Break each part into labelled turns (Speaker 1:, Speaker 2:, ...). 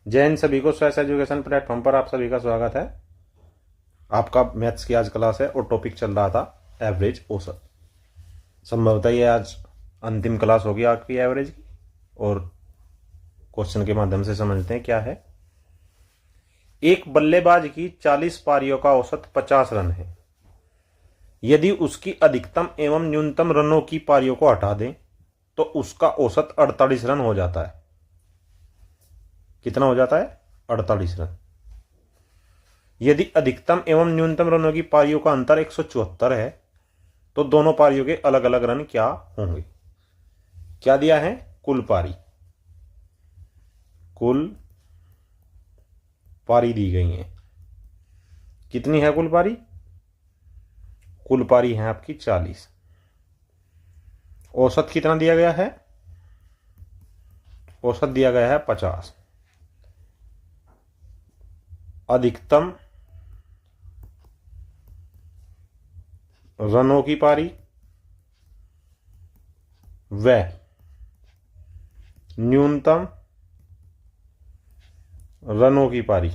Speaker 1: जय हिंद सभी को। स्ट्रेस एजुकेशन प्लेटफॉर्म पर आप सभी का स्वागत है। आपका मैथ्स की आज क्लास है और टॉपिक चल रहा था एवरेज औसत। संभवतः ये आज अंतिम क्लास होगी आपकी एवरेज की, और क्वेश्चन के माध्यम से समझते हैं क्या है। एक बल्लेबाज की 40 पारियों का औसत 50 रन है। यदि उसकी अधिकतम एवं न्यूनतम रनों की पारियों को हटा दें तो उसका औसत 48 रन हो जाता है। कितना हो जाता है? 48 रन। यदि अधिकतम एवं न्यूनतम रनों की पारियों का अंतर 174 है तो दोनों पारियों के अलग अलग रन क्या होंगे? क्या दिया है? कुल पारी दी गई है। कितनी है कुल पारी? कुल पारी है आपकी 40। औसत कितना दिया गया है? औसत दिया गया है 50। अधिकतम रनों की पारी व न्यूनतम रनों की पारी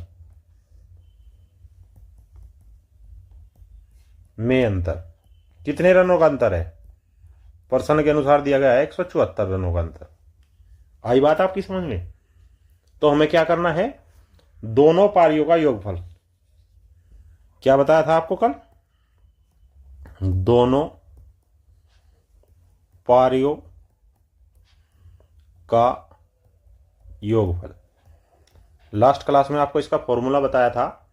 Speaker 1: में अंतर। कितने रनों का अंतर है? प्रश्न के अनुसार दिया गया है 174 रनों का अंतर। आई बात आपकी समझ में? तो हमें क्या करना है? दोनों पारियों का योगफल। क्या बताया था आपको कल? दोनों पारियों का योगफल। लास्ट क्लास में आपको इसका फॉर्मूला बताया था।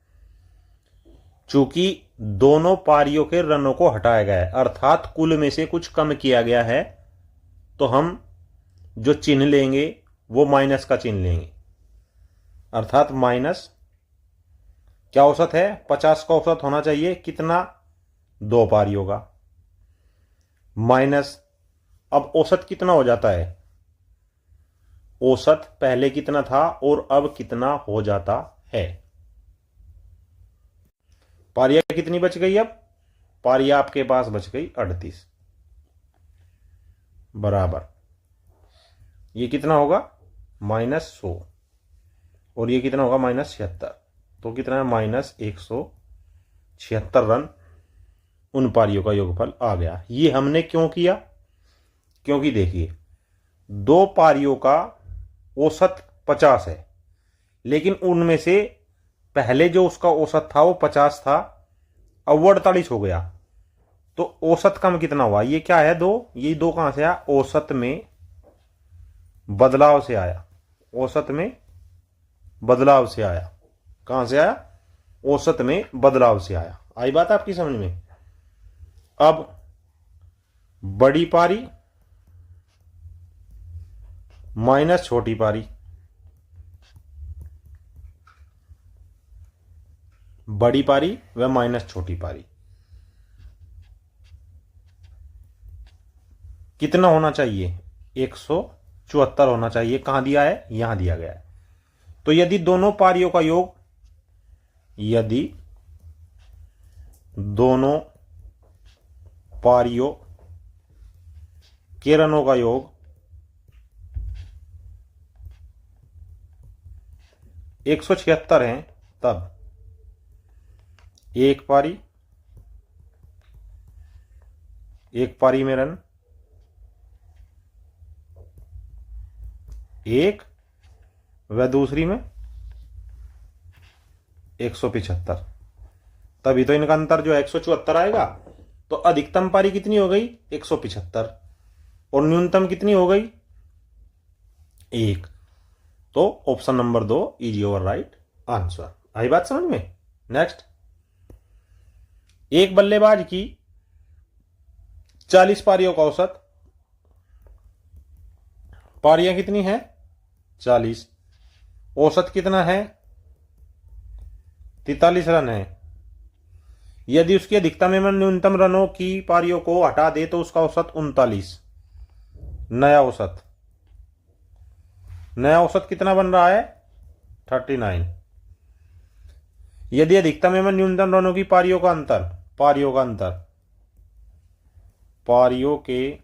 Speaker 1: चूंकि दोनों पारियों के रनों को हटाया गया है, अर्थात कुल में से कुछ कम किया गया है, तो हम जो चिन्ह लेंगे वो माइनस का चिन्ह लेंगे। अर्थात माइनस क्या औसत है? 50 का औसत होना चाहिए। कितना? दो पारियों का। माइनस, अब औसत कितना हो जाता है? औसत पहले कितना था और अब कितना हो जाता है? पारियां कितनी बच गई? अब पारियां आपके पास बच गई 38 बराबर। ये कितना होगा? -100। और ये कितना होगा? -76। तो कितना है? -176 रन उन पारियों का योगफल आ गया। ये हमने क्यों किया? क्योंकि देखिए, दो पारियों का औसत 50 है, लेकिन उनमें से पहले जो उसका औसत था वो 50 था, अब वो 48 हो गया। तो औसत कम कितना हुआ? ये क्या है? दो। ये दो कहां से आया? औसत में बदलाव से आया। औसत में बदलाव से आया। कहां से आया? औसत में बदलाव से आया। आई बात आपकी समझ में? अब बड़ी पारी माइनस छोटी पारी। बड़ी पारी व माइनस छोटी पारी कितना होना चाहिए? 174 होना चाहिए। कहां दिया है? यहां दिया गया है। तो यदि दोनों पारियों का योग, यदि दोनों पारियों के रनों का योग 176 है, तब एक पारी में रन एक व दूसरी में 175। तभी तो इनका अंतर जो है 174 आएगा। तो अधिकतम पारी कितनी हो गई? 175। और न्यूनतम कितनी हो गई? 1। तो option number 2 is your right answer. आई बात समझ में? नेक्स्ट, एक बल्लेबाज की 40 पारियों का औसत। पारियां कितनी है? 40। औसत कितना है? 43 रन है। यदि उसकी अधिकतम एवं न्यूनतम रनों की पारियों को हटा दे तो उसका औसत 39। नया औसत कितना बन रहा है? 39। यदि अधिकतम एवं न्यूनतम रनों की पारियों का अंतर पारियों के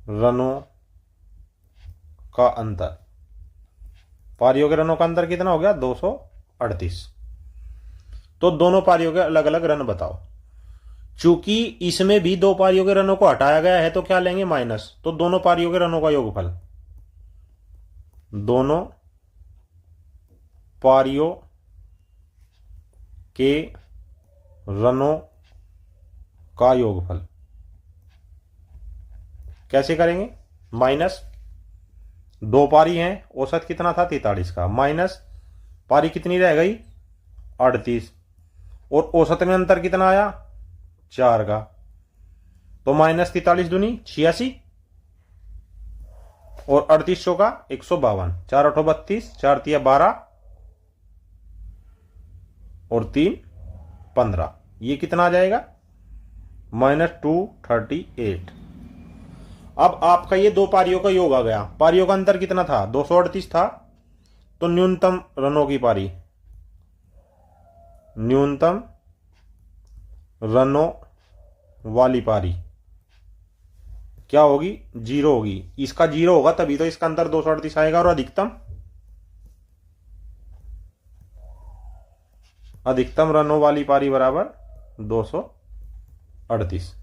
Speaker 1: रनों का अंतर पारियों के रनों का अंतर कितना हो गया? 238। तो दोनों पारियों के अलग अलग रन बताओ। चूंकि इसमें भी दो पारियों के रनों को हटाया गया है तो क्या लेंगे? माइनस। तो दोनों पारियों के रनों का योगफल, दोनों पारियों के रनों का योगफल कैसे करेंगे? माइनस, दो पारी हैं, औसत कितना था? 43 का, माइनस पारी कितनी रह गई? 38, और औसत में अंतर कितना आया? 4 का। तो माइनस 43 दूनी 86 और 38 का 152, 4 8 32, 4 3 12 और 3 15। ये कितना आ जाएगा? -238। अब आपका ये दो पारियों का योग आ गया। पारियों का अंतर कितना था? 238 था। तो न्यूनतम रनों की पारी, न्यूनतम रनों वाली पारी क्या होगी? 0 होगी। इसका 0 होगा तभी तो इसका अंतर 238 आएगा। और अधिकतम रनों वाली पारी बराबर 238।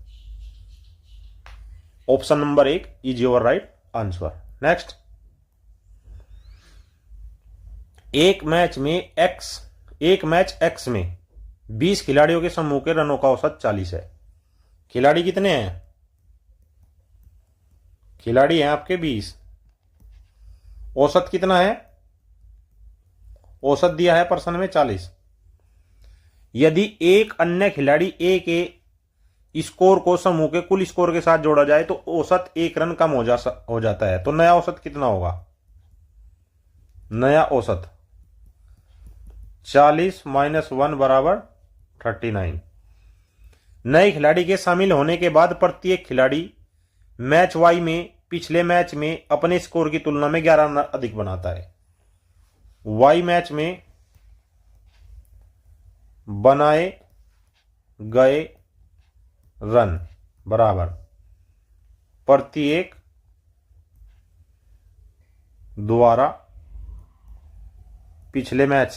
Speaker 1: Option number 1 is your right answer. Next, एक मैच एक्स में 20 खिलाड़ियों के समूह के रनों का औसत 40 है। खिलाड़ी कितने हैं? खिलाड़ी हैं आपके 20। औसत कितना है? औसत दिया है प्रश्न में 40। यदि एक अन्य खिलाड़ी ए के स्कोर को समूह के कुल स्कोर के साथ जोड़ा जाए तो औसत 1 रन कम हो जाता है। तो नया औसत कितना होगा? नया औसत 40 - 1 बराबर 39। नए खिलाड़ी के शामिल होने के बाद प्रत्येक खिलाड़ी मैच वाई में पिछले मैच में अपने स्कोर की तुलना में 11 रन अधिक बनाता है। वाई मैच में बनाए गए रन बराबर प्रत्येक द्वारा पिछले मैच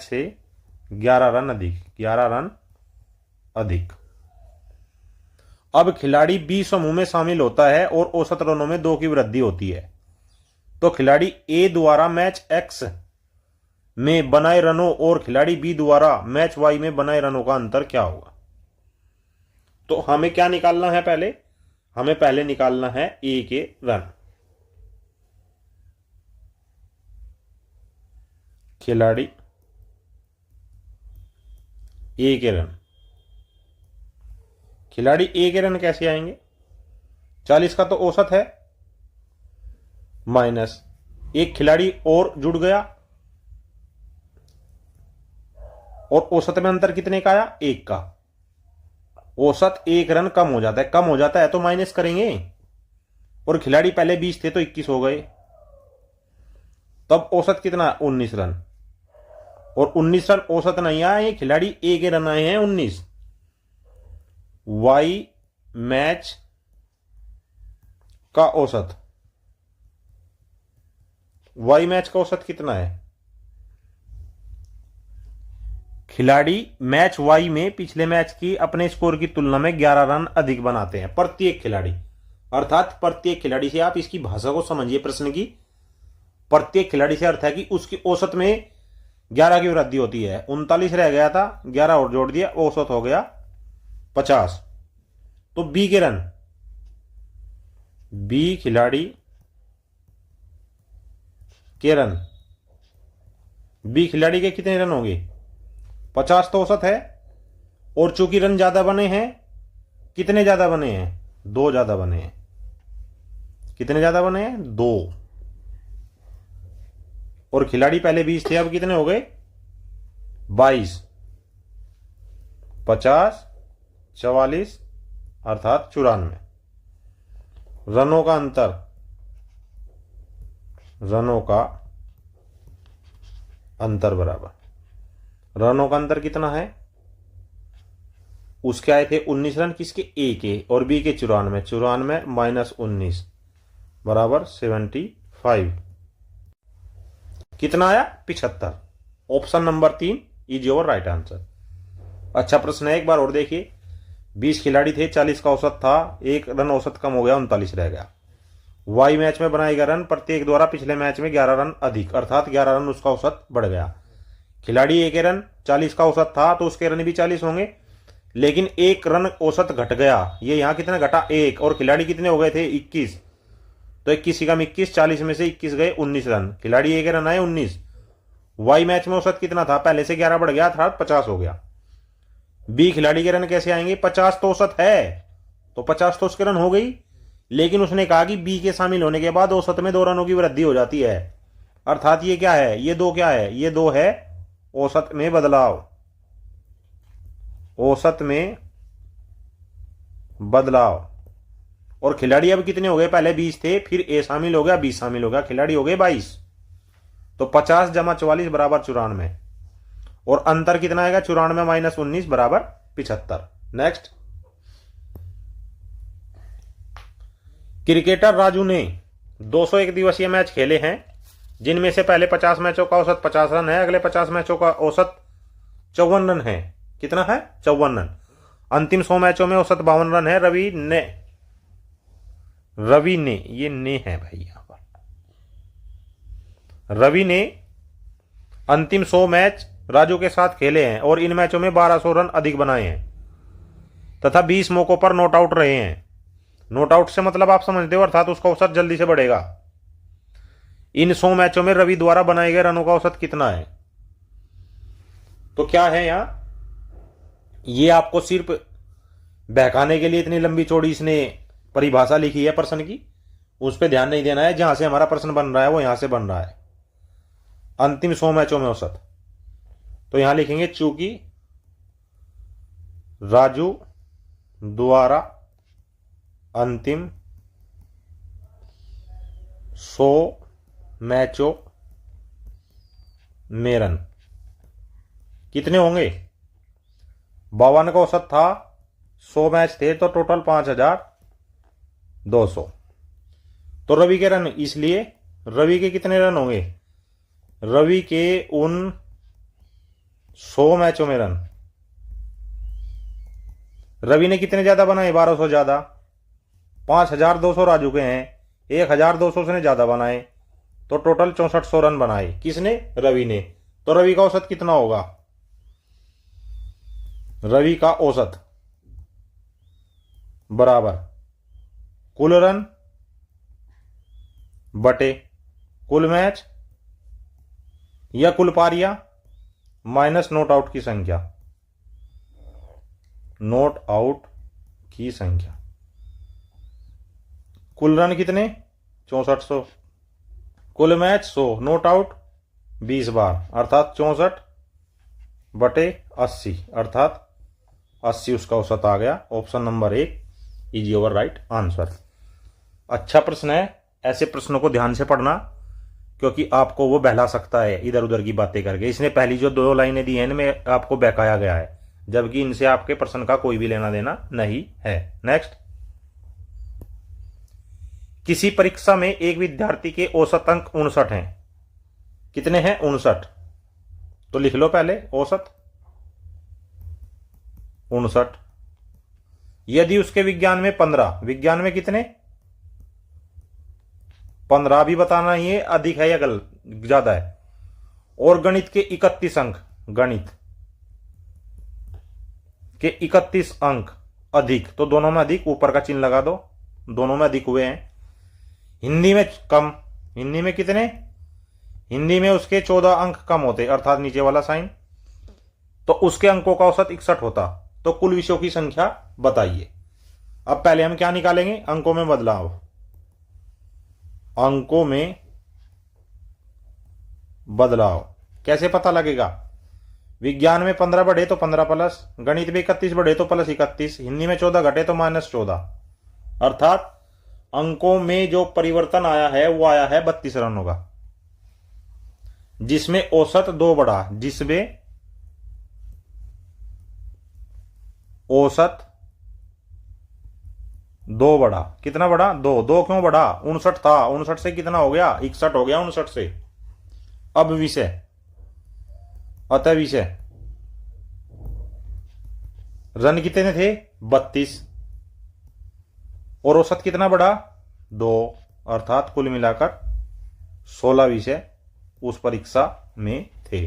Speaker 1: से 11 रन अधिक। अब खिलाड़ी बी समूह में शामिल होता है और औसत रनों में 2 की वृद्धि होती है। तो खिलाड़ी ए द्वारा मैच एक्स में बनाए रनों और खिलाड़ी बी द्वारा मैच वाई में बनाए रनों का अंतर क्या होगा? तो हमें क्या निकालना है? हमें पहले निकालना है ए के रन। खिलाड़ी ए के रन, खिलाड़ी ए के रन कैसे आएंगे? 40 का तो औसत है, माइनस एक खिलाड़ी और जुड़ गया और औसत में अंतर कितने का आया? 1 का। औसत 1 रन कम हो जाता है तो माइनस करेंगे। और खिलाड़ी पहले 20 थे तो 21 हो गए, तब औसत कितना? 19 रन। और 19 रन औसत नहीं आया, ये खिलाड़ी ए के रन आए हैं 19। वाई मैच का औसत, वाई मैच का औसत कितना है? खिलाड़ी मैच वाई में पिछले मैच की अपने स्कोर की तुलना में 11 रन अधिक बनाते हैं प्रत्येक खिलाड़ी। अर्थात प्रत्येक खिलाड़ी से आप इसकी भाषा को समझिए प्रश्न की। प्रत्येक खिलाड़ी से अर्थ है कि उसकी औसत में 11 की वृद्धि होती है। 39 रह गया था, 11 और जोड़ दिया, औसत हो गया 50। तो बी के रन, बी खिलाड़ी के रन, बी खिलाड़ी के कितने रन होंगे? 50 तो औसत है। और चूंकि रन ज्यादा बने हैं, कितने ज्यादा बने हैं? 2 ज्यादा बने हैं। कितने ज्यादा बने हैं? 2। और खिलाड़ी पहले 20 थे, अब कितने हो गए? 22। 50 44 अर्थात 94। रनों का अंतर, रनों का अंतर बराबर, रनों का अंतर कितना है? उसके आए थे 19 रन, किसके? ए के, और बी के 94। 94 - 19 बराबर 75। 5। कितना आया? 75। Option number 3 is your right answer. अच्छा प्रश्न है, एक बार और देखिए। 20 खिलाड़ी थे, 40 का औसत था, 1 रन औसत कम हो गया, 39 रह गया। वाई मैच में बनाए गए रन प्रत्येक द्वारा पिछले मैच में 11 रन अधिक, अर्थात 11 रन उसका औसत बढ़ गया। खिलाड़ी ए के रन 40 का औसत था तो उसके रन भी 40 होंगे, लेकिन 1 रन औसत घट गया। ये यहां कितना घटा? 1। और खिलाड़ी कितने हो गए थे? 21। तो 21 कम 21, 40 में से 21 गए, 19 रन। खिलाड़ी ए के रन आए 19। वाई मैच में औसत कितना था? पहले से 11 बढ़ गया, अर्थात 50 हो गया। बी खिलाड़ी के रन कैसे आएंगे? 50 तो औसत है, तो 50 तो उसके रन हो गई, लेकिन उसने कहा कि बी के शामिल होने के बाद औसत में 2 रनों की वृद्धि हो जाती है, अर्थात ये क्या है? ये 2 क्या है? ये 2 है औसत में बदलाव। औसत में बदलाव। और खिलाड़ी अब कितने हो गए? पहले 20 थे, फिर ए शामिल हो गया, बी शामिल हो गया, खिलाड़ी हो गए 22। तो 50 जमा 44 बराबर 94। और अंतर कितना आएगा? 94 माइनस 19 बराबर 75। नेक्स्ट। क्रिकेटर राजू ने 201 दिवसीय मैच खेले हैं, जिनमें से पहले 50 मैचों का औसत 50 रन है, अगले 50 मैचों का औसत 54 रन है। कितना है? 54 रन। अंतिम 100 मैचों में औसत 52 रन है। रवि ने ये ने है भाई, यहां पर रवि ने अंतिम 100 मैच राजू के साथ खेले हैं और इन मैचों में 1200 रन अधिक बनाए हैं तथा 20 मौकों पर नॉट आउट रहे हैं। नॉट आउट से मतलब आप समझते हो, अर्थात उसका औसत जल्दी से बढ़ेगा। इन 100 मैचों में रवि द्वारा बनाए गए रनों का औसत कितना है? तो क्या है यहां? ये आपको सिर्फ बहकाने के लिए इतनी लंबी चौड़ी इसने परिभाषा लिखी है प्रश्न की, उस पर ध्यान नहीं देना है। जहां से हमारा प्रश्न बन रहा है वो यहां से बन रहा है। अंतिम 100 मैचों में औसत, तो यहां लिखेंगे चूंकि राजू द्वारा अंतिम 100 मैचों में रन कितने होंगे? 52 का औसत था, 100 मैच थे तो टोटल 5200। तो रवि के रन, इसलिए रवि के कितने रन होंगे? रवि के उन 100 मैचों में रन, रवि ने कितने ज्यादा बनाए? 1200 ज्यादा। 5200 राजू के हैं, 1200 उसने ज्यादा बनाए, तो टोटल 6400 रन बनाए। किसने? रवि ने। तो रवि का औसत कितना होगा? रवि का औसत बराबर कुल रन बटे कुल मैच या कुल पारियां माइनस नॉट आउट की संख्या। नॉट आउट की संख्या। कुल रन कितने? 6400। कुल मैच 100, नॉट आउट 20 बार, अर्थात 64 बटे 80, अर्थात 80 उसका औसत आ गया। Option number 1 is your right answer. अच्छा प्रश्न है, ऐसे प्रश्नों को ध्यान से पढ़ना, क्योंकि आपको वो बहला सकता है इधर उधर की बातें करके। इसने पहली जो 2 लाइनें दी हैं इनमें आपको बहकाया गया है, जबकि इनसे आपके प्रश्न का कोई भी लेना देना नहीं है। नेक्स्ट। किसी परीक्षा में एक विद्यार्थी के औसत अंक 59 हैं। कितने हैं? 59। तो लिख लो पहले औसत 59। यदि उसके विज्ञान में 15, विज्ञान में कितने? 15 भी बताना ही है, अधिक है या ज्यादा है। और गणित के 31 अंक, गणित के 31 अंक अधिक, तो दोनों में अधिक, ऊपर का चिन्ह लगा दो, दोनों में अधिक हुए हैं। हिंदी में कम, हिंदी में कितने? हिंदी में उसके 14 अंक कम होते, अर्थात नीचे वाला साइन, तो उसके अंकों का औसत 61 होता। तो कुल विषयों की संख्या बताइए। अब पहले हम क्या निकालेंगे? अंकों में बदलाव। अंकों में बदलाव कैसे पता लगेगा? विज्ञान में 15 बढ़े तो 15 प्लस, गणित में 31 बढ़े तो प्लस 31, हिंदी में 14 घटे तो माइनस 14, अर्थात अंकों में जो परिवर्तन आया है वो आया है 32 रनों का, जिसमें औसत 2 बढ़ा, जिसमें औसत 2 बढ़ा, कितना बढ़ा? 2। 2 क्यों बढ़ा? 59 था, 59 से कितना हो गया? 61 हो गया 59 से। अब विषय, अतः विषय रन कितने थे? 32 और औसत कितना बढ़ा? 2, अर्थात कुल मिलाकर 16 विषय उस परीक्षा में थे।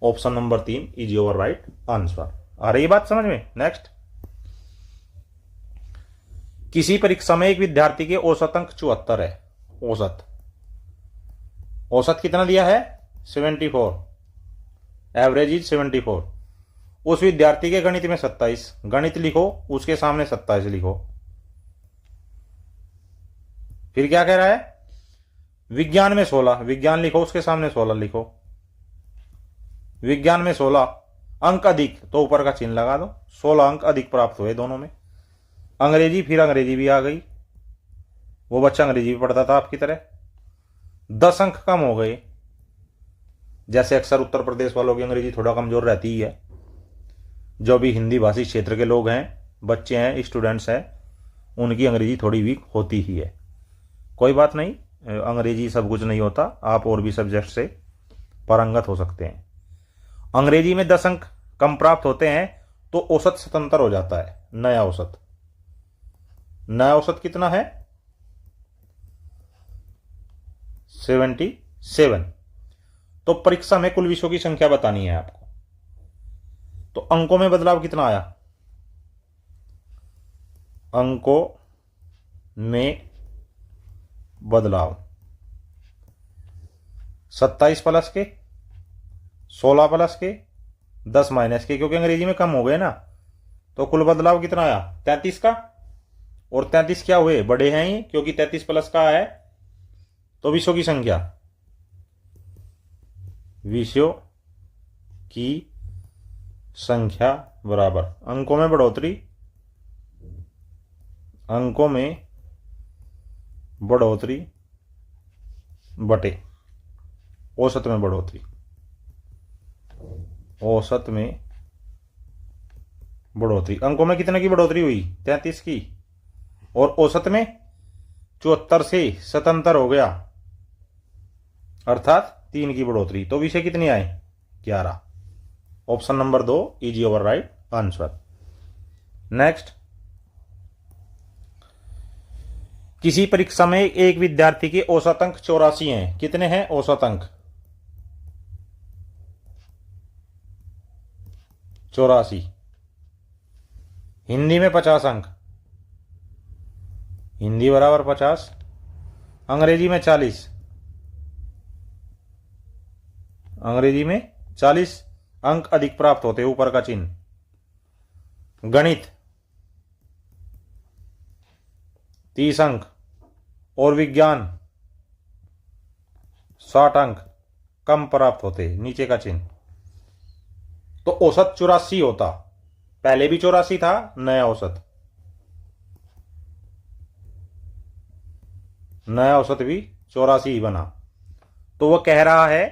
Speaker 1: Option number 3 is your right answer. आ रही बात समझ में? नेक्स्ट, किसी परीक्षा में एक विद्यार्थी के औसत अंक 74 है। औसत कितना दिया है? 74, एवरेज इज 74। उस विद्यार्थी के गणित में 27, गणित लिखो, उसके सामने 27 लिखो। फिर क्या कह रहा है? विज्ञान में 16, विज्ञान लिखो, उसके सामने 16 लिखो। विज्ञान में 16 अंक अधिक, तो ऊपर का चिन्ह लगा दो, 16 अंक अधिक प्राप्त हुए दोनों में। अंग्रेजी, फिर अंग्रेजी भी आ गई, वो बच्चा अंग्रेजी भी पढ़ता था आपकी तरह, 10 अंक कम हो गए। जैसे अक्सर उत्तर प्रदेश वालों की अंग्रेजी थोड़ा कमजोर रहती ही है, जो भी हिंदी भाषी क्षेत्र के लोग हैं, बच्चे हैं, स्टूडेंट्स हैं, उनकी अंग्रेजी थोड़ी वीक होती ही है। कोई बात नहीं, अंग्रेजी सब कुछ नहीं होता, आप और भी सब्जेक्ट से पारंगत हो सकते हैं। अंग्रेजी में 10 अंक कम प्राप्त होते हैं तो औसत 77 हो जाता है। नया औसत, नया औसत कितना है? 77। तो परीक्षा में कुल विषयों की संख्या बतानी है आपको, तो अंकों में बदलाव कितना आया? अंकों में बदलाव 27 प्लस के, 16 प्लस के, 10 माइनस के, क्योंकि अंग्रेजी में कम हो गए ना, तो कुल बदलाव कितना आया? 33 का। और 33 क्या हुए? बड़े हैं ये, क्योंकि 33 प्लस का है। तो विषयों की संख्या, विषयों की संख्या बराबर अंकों में बढ़ोतरी, अंकों में बढ़ोतरी बटे औसत में बढ़ोतरी। औसत में बढ़ोतरी, अंकों में कितने की बढ़ोतरी हुई? 33 की, और औसत में 74 से 77 हो गया, अर्थात 3 की बढ़ोतरी। तो विषय कितनी आए? 11। Option number 2 is your right answer. Next, किसी परीक्षा में एक विद्यार्थी के औसत अंक 84 हैं। कितने हैं औसत अंक? 84। हिंदी में 50 अंक, हिंदी बराबर 50। अंग्रेजी में 40, अंग्रेजी में 40 अंक अधिक प्राप्त होते, ऊपर का चिन्ह। गणित 30 अंक, और विज्ञान 60 अंक कम प्राप्त होते, नीचे का चिन्ह। तो औसत 84 होता, पहले भी 84 था, नया औसत, नया औसत भी 84 ही बना। तो वह कह रहा है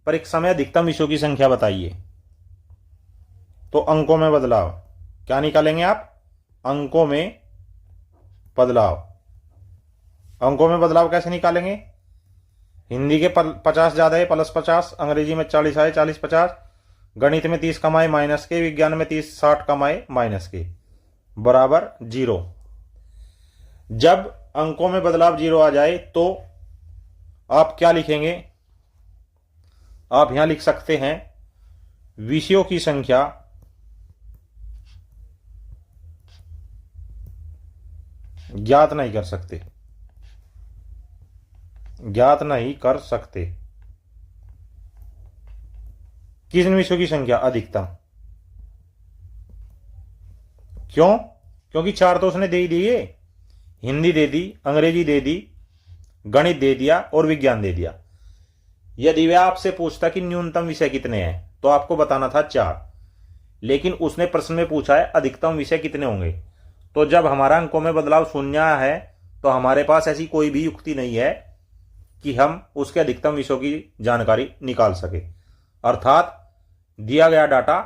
Speaker 1: परीक्षा में अधिकतम विषयों की संख्या बताइए। तो अंकों में बदलाव क्या निकालेंगे आप? अंकों में बदलाव, अंकों में बदलाव कैसे निकालेंगे? हिंदी के 50 ज्यादा है, प्लस 50, अंग्रेजी में 40 आए, 40 50, गणित में 30 कमाए माइनस के, विज्ञान में 30 60 कमाए माइनस के, बराबर 0। जब अंकों में बदलाव 0 आ जाए तो आप क्या लिखेंगे? आप यहां लिख सकते हैं विषयों की संख्या ज्ञात नहीं कर सकते, ज्ञात नहीं कर सकते। किन विषयों की संख्या? अधिकतम। क्यों? क्योंकि 4 तो उसने दे ही दिए, हिंदी दे दी, अंग्रेजी दे दी, गणित दे दिया और विज्ञान दे दिया। यदि वह आपसे पूछता कि न्यूनतम विषय कितने हैं, तो आपको बताना था 4, लेकिन उसने प्रश्न में पूछा है अधिकतम विषय कितने होंगे। तो जब हमारा अंकों में बदलाव शून्य है तो हमारे पास ऐसी कोई भी युक्ति नहीं है कि हम उसके अधिकतम विषयों की जानकारी निकाल सके, अर्थात दिया गया डाटा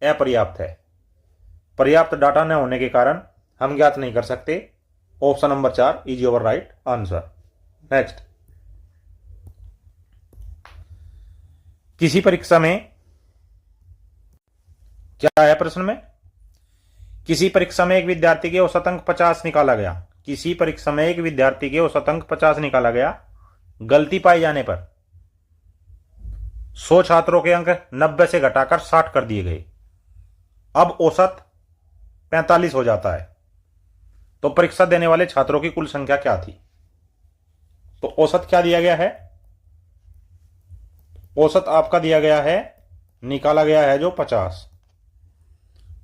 Speaker 1: अपर्याप्त है। पर्याप्त डाटा न होने के कारण हम ज्ञात नहीं कर सकते option number 4 is your right answer. Next, किसी परीक्षा में, क्या है प्रश्न में, किसी परीक्षा में एक विद्यार्थी के औसत अंक 50 निकाला गया। किसी परीक्षा में एक विद्यार्थी के औसत अंक 50 निकाला गया। गलती पाए जाने पर 100 छात्रों के अंक 90 से घटाकर 60 कर दिए गए। अब औसत 45 हो जाता है, तो परीक्षा देने वाले छात्रों की कुल संख्या क्या थी? तो औसत क्या दिया गया है? औसत आपका दिया गया है, निकाला गया है जो 50।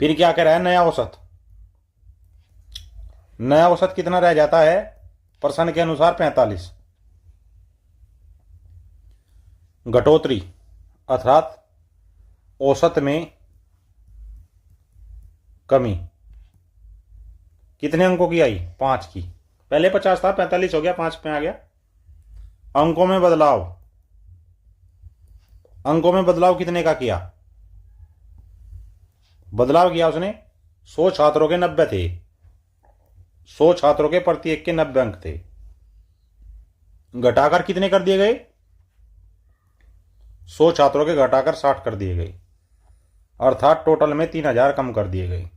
Speaker 1: फिर क्या कह रहा है? नया औसत। नया औसत कितना रह जाता है प्रश्न के अनुसार? 45। घटोतरी अर्थात औसत में कमी कितने अंकों की आई? 5 की। पहले 50 था, 45 हो गया, 5 में आ गया। अंकों में बदलाव, अंकों में बदलाव कितने का किया? बदलाव किया उसने 100 छात्रों के 90 थे, 100 छात्रों के प्रत्येक के 90 अंक थे, घटाकर कितने कर दिए गए? 100 छात्रों के घटाकर 60 कर दिए गए, अर्थात टोटल में 3000 कम कर दिए गए।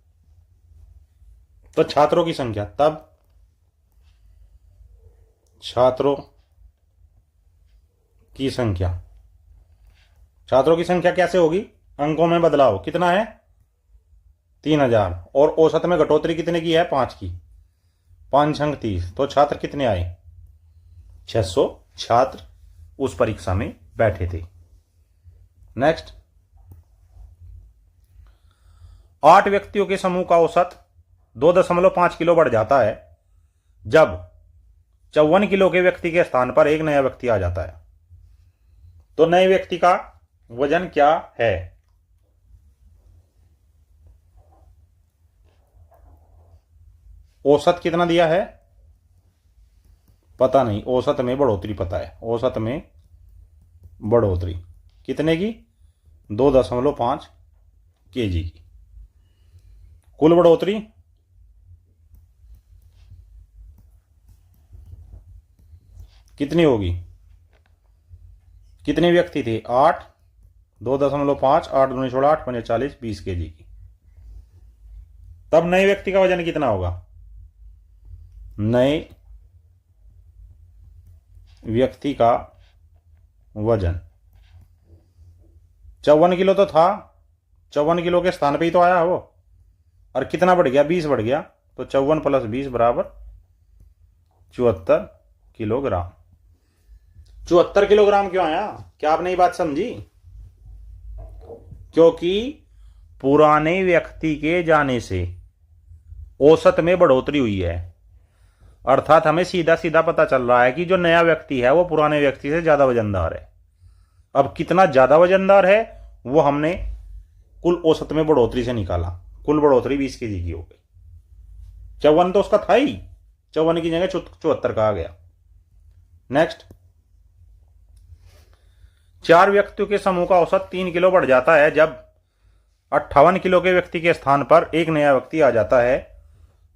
Speaker 1: तो छात्रों की संख्या, तब छात्रों की संख्या, छात्रों की संख्या कैसे होगी? अंकों में बदलाव कितना है? 3000, और औसत में घटोतरी कितने की है? 5 की। 5 अंक 30, तो छात्र कितने आए? 600 छात्र उस परीक्षा में बैठे थे। नेक्स्ट, 8 व्यक्तियों के समूह का औसत 2.5 किलो बढ़ जाता है जब 54 किलो के व्यक्ति के स्थान पर एक नया व्यक्ति आ जाता है। तो नए व्यक्ति का वजन क्या है? औसत कितना दिया है? पता नहीं, औसत में बढ़ोतरी पता है। औसत में बढ़ोतरी कितने की? 2.5 kg की। कुल बढ़ोतरी कितनी होगी? कितने व्यक्ति थे? 8, 2.5, 8 दूनी 16, 8 पंजे 40, 20 kg की। तब नए व्यक्ति का वजन कितना होगा? नए व्यक्ति का वजन 54 किलो तो था, 54 किलो के स्थान पे ही तो आया वो, और कितना बढ़ गया? 20 बढ़ गया। तो 54 + 20 बराबर 74 किलोग्राम। 74 किलोग्राम क्यों आया? क्या आपने ये बात समझी? क्योंकि पुराने व्यक्ति के जाने से औसत में बढ़ोतरी हुई है, अर्थात हमें सीधा सीधा पता चल रहा है कि जो नया व्यक्ति है वो पुराने व्यक्ति से ज्यादा वजनदार है। अब कितना ज्यादा वजनदार है वो हमने कुल औसत में बढ़ोतरी से निकाला। कुल बढ़ोतरी 20 kg की हो गई। 54 तो उसका था ही, 54 की जगह 74 का आ गया। नेक्स्ट, 4 व्यक्तियों के समूह का औसत 3 किलो बढ़ जाता है जब 58 किलो के व्यक्ति के स्थान पर एक नया व्यक्ति आ जाता है।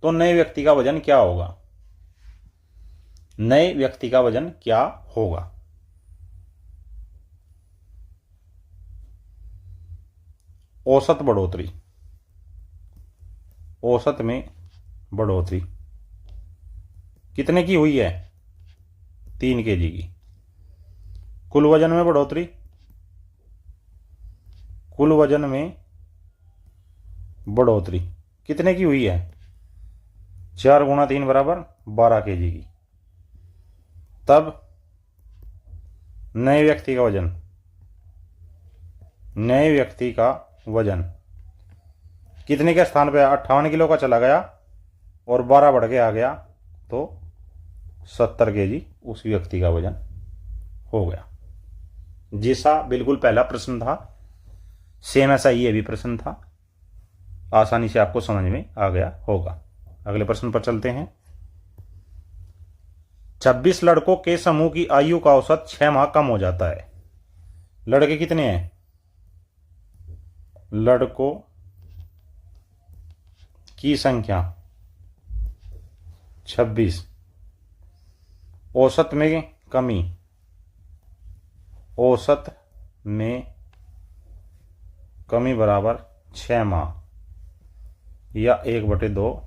Speaker 1: तो नए व्यक्ति का वजन क्या होगा? नए व्यक्ति का वजन क्या होगा? औसत बढ़ोतरी, औसत में बढ़ोतरी कितने की हुई है? 3 kg की। कुल वजन में बढ़ोतरी, कुल वजन में बढ़ोतरी कितने की हुई है? 4 × 3 बराबर 12 kg की। तब नए व्यक्ति का वजन, नए व्यक्ति का वजन कितने के स्थान पे? 58 किलो का चला गया और 12 बढ़ के आ गया, तो 70 kg उस व्यक्ति का वजन हो गया। जैसा बिल्कुल पहला प्रश्न था, सेम ऐसा ही ये भी प्रश्न था। आसानी से आपको समझ में आ गया होगा। अगले प्रश्न पर चलते हैं। 26 लड़कों के समूह की आयु का औसत 6 माह कम हो जाता है। लड़के कितने हैं? लड़कों की संख्या 26, औसत में कमी, औसत में कमी बराबर 6 माह या 1/2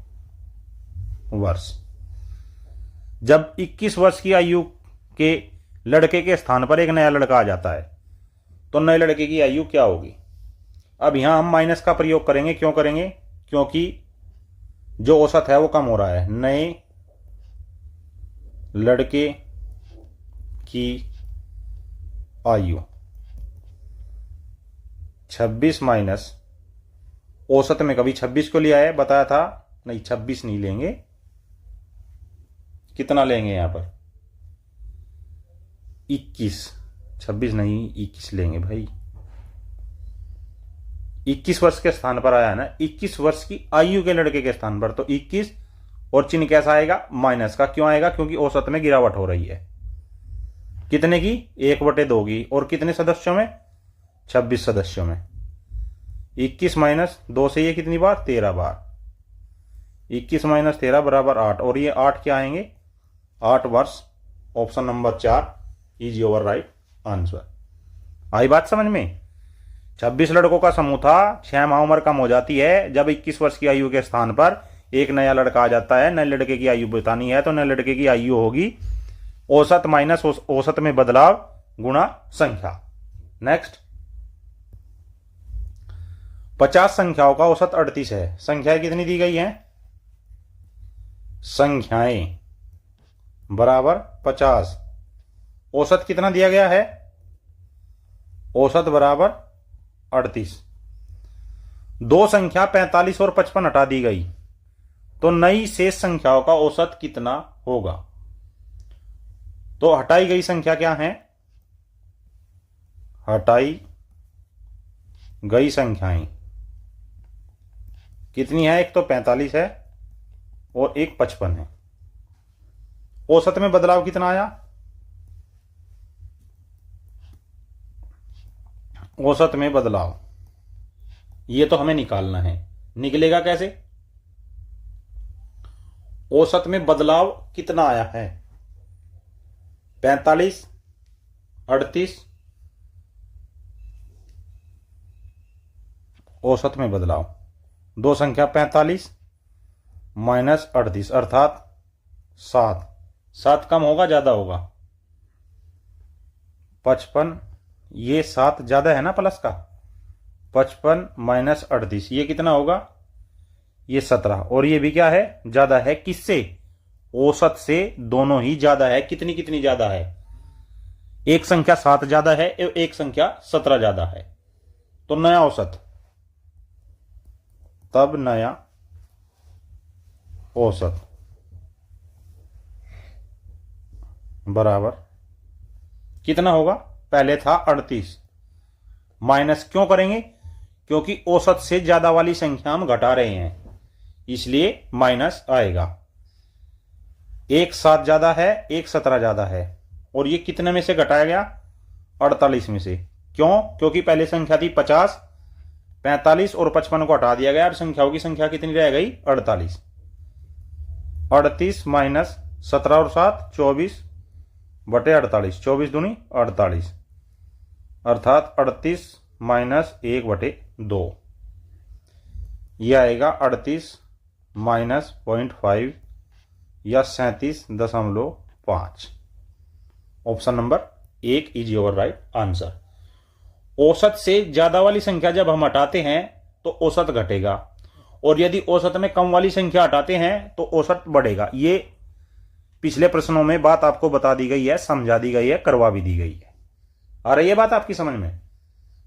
Speaker 1: वर्ष। जब 21 वर्ष की आयु के लड़के के स्थान पर एक नया लड़का आ जाता है तो नए लड़के की आयु क्या होगी? अब यहां हम माइनस का प्रयोग करेंगे। क्यों करेंगे? क्योंकि जो औसत है वो कम हो रहा है। नए लड़के की आयु 26 माइनस औसत में कभी 26 को लिया है, बताया था नहीं, 26 नहीं लेंगे। कितना लेंगे यहां पर? 21, 26 नहीं 21 लेंगे भाई। 21 वर्ष के स्थान पर आया है ना, 21 वर्ष की आयु के लड़के के स्थान पर, तो 21 और चिन्ह कैसा आएगा? माइनस का। क्यों आएगा? क्योंकि औसत में गिरावट हो रही है। कितने की? 1/2 की। और कितने सदस्यों में? 26 सदस्यों में। 21 माइनस 2 से ये कितनी बार? 13 बार। 21 माइनस 13 बराबर 8। और ये 8 क्या आएंगे? 8 वर्ष। Option number 4 is your right answer. आई बात समझ में? 26 लड़कों का समूह था, 6 माह उम्र कम हो जाती है जब 21 वर्ष की आयु के स्थान पर एक नया लड़का आ जाता है। नए लड़के की आयु बतानी है तो नए लड़के की आयु होगी औसत माइनस औसत में बदलाव गुणा संख्या। नेक्स्ट, 50 संख्याओं का औसत 38 है। संख्याएं कितनी दी गई हैं? संख्याएं बराबर 50। औसत कितना दिया गया है? औसत बराबर 38। दो संख्या 45 और 55 हटा दी गई तो नई शेष संख्याओं का औसत कितना होगा? तो हटाई गई संख्या क्या है? हटाई गई संख्याएं कितनी है? एक तो 45 है और एक 55 है। औसत में बदलाव कितना आया? औसत में बदलाव ये तो हमें निकालना है। निकलेगा कैसे? औसत में बदलाव कितना आया है? 45, 38। औसत में बदलाव दो संख्या 45 माइनस 38 अर्थात 7। 7 कम होगा ज्यादा होगा? 55। ये 7 ज्यादा है ना प्लस का। 55 माइनस 38 ये कितना होगा? ये 17। और ये भी क्या है? ज्यादा है। किससे? औसत से। दोनों ही ज्यादा है। कितनी कितनी ज्यादा है? एक संख्या 7 ज्यादा है, एक संख्या 17 ज्यादा है। तो नया औसत, तब नया औसत बराबर कितना होगा? पहले था 38 माइनस क्यों करेंगे? क्योंकि औसत से ज्यादा वाली संख्या हम घटा रहे हैं इसलिए माइनस आएगा। एक 7 ज्यादा है, एक 17 ज्यादा है। और ये कितने में से घटाया गया? 48 में से। क्यों? क्योंकि पहले संख्या थी 50, 45 और 55 को हटा दिया गया। अब संख्याओं की संख्या कितनी रह गई? 48। 38 माइनस 17 और 7 24 बटे 48। 24 दूनी 48 अर्थात 38 माइनस 1/2। यह आएगा 38 माइनस 0.5 या 37.5। Option number 1 is your right answer. औसत से ज्यादा वाली संख्या जब हम हटाते हैं तो औसत घटेगा, और यदि औसत में कम वाली संख्या हटाते हैं तो औसत बढ़ेगा। ये पिछले प्रश्नों में बात आपको बता दी गई है, समझा दी गई है, करवा भी दी गई है। आ रही है बात आपकी समझ में?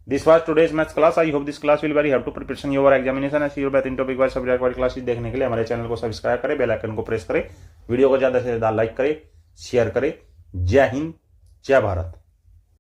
Speaker 1: This was today's maths class. I hope this class will very help to preparation your examination and your math in topic wise subject wise classes देखने के लिए हमारे चैनल को सब्सक्राइब करें, बेल आइकन को प्रेस करें, वीडियो को ज्यादा से ज्यादा लाइक करें, शेयर करें। जय हिंद, जय भारत।